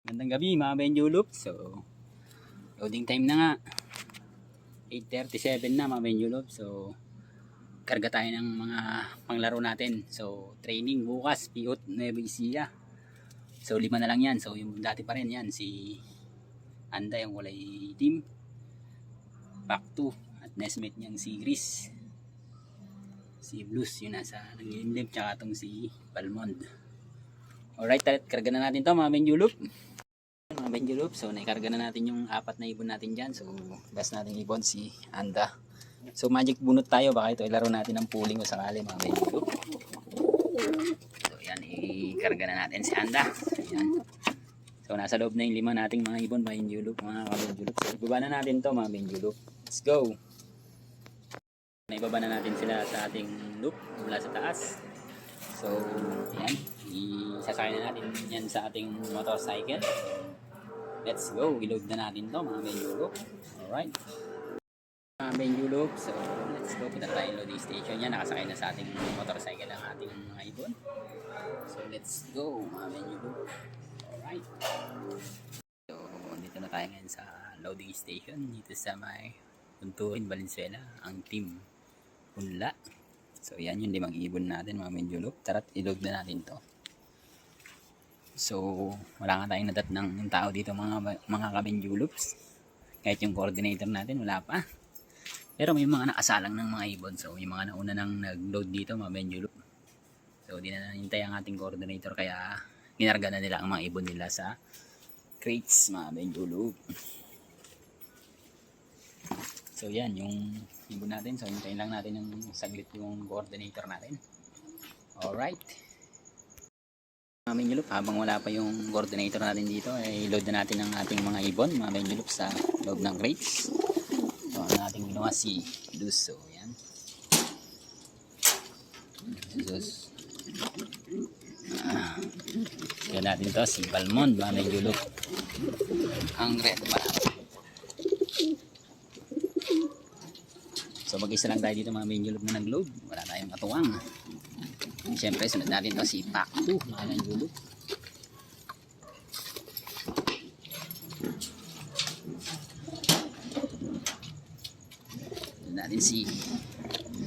Magandang gabi mga Benjulup. So, loading time na nga. 8:37 na mga Benjulup. So, karga tayo ng mga panglaro natin. So, training bukas, Piot, Nueva Ecija. So, 5 na lang yan. So, yung dati pa rin yan, si Anda yung kulay team. Pack 2 at nestmate niyang si Gris. Si Blues, yun nasa nangyilimlim. Tsaka itong si Balmond. Alright, karga na natin to mga Benjulup. Mga Benjulup, so naikarga na natin yung 4 na ibon natin dyan. So best natin ibon si Anda. So magic bunot tayo, baka ito ilaro natin ng pooling o sakali mga Benjulup. So yan, ikarga na natin si Anda. Yan. So nasa loob na yung 5 nating mga ibon mga Benjulup, mga Benjulup. So ibaba na natin to mga Benjulup. Let's go. Naibaba na natin sila sa ating loop mula sa taas. So yan, isasakay na natin yan sa ating motorcycle. Let's go, i-load na natin to mga Benjulup. Alright mga Benjulup, so let's go, punta tayo loading station yan. Nakasakay na sa ating motorcycle ang ating mga ibon. So let's go mga Benjulup. Alright, so dito na tayo ngayon sa loading station dito sa may Puntuin, Valenzuela, ang team Punla. So yan yung 5 ibon natin mga Benjulup. Tara't i-load na natin to. So wala nga tayong nadat ng tao dito mga ka-Benjulups. Kahit yung coordinator natin wala pa. Pero may mga nakasalang ng mga ibon. So yung mga nauna nang nag-load dito mga Benjulup. So di na nahintay ang ating coordinator, kaya ginarga na nila ang mga ibon nila sa crates mga Benjulup. So yan yung ibon natin. So hintayin lang natin yung saglit yung coordinator natin. Alright mga Benjulup, habang wala pa yung coordinator natin dito, ay load na natin ang ating mga ibon mga Benjulup sa loob ng crates. So ang ating ginawa si Luz. So yan, Luz. Yan natin to si Balmond mga Benjulup, ang red marami. So mag-isa lang tayo dito mga Benjulup na nag-load, wala tayong katuwang. Siyempre sunod natin to si Pack 2 mga Benjulup. Sunod natin si,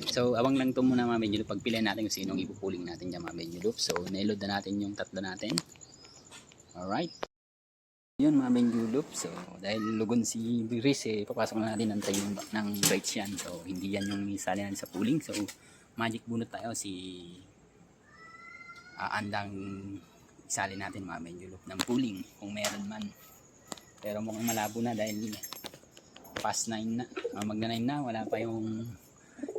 so awang lang to muna mga Benjulup, pagpilihan natin kung sinong ipupuling natin dyan mga Benjulup. So nailod na natin yung 3 natin. Alright, yun mga Benjulup. So dahil lugon si Gris, papasok na natin ng training ng rights yan. So hindi yan yung isali natin sa pooling. So magic bunot tayo si Andang isali natin mga Benjulup ng pooling kung meron man. Pero mukhang malabo na dahil past 9 na, magna 9 na, wala pa yung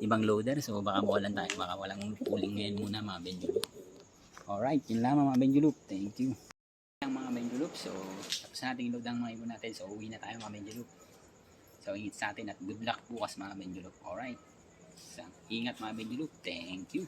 ibang loader. So baka mawalan tayo, baka walang pooling ngayon muna mga Benjulup. Alright, yun lang mga Benjulup. Thank you mga Benjulup. So tapos natin load ang mga ibon natin. So uwi na tayo mga Benjulup. So ingat sa atin at good luck bukas mga Benjulup. Alright, so, ingat mga Benjulup. Thank you.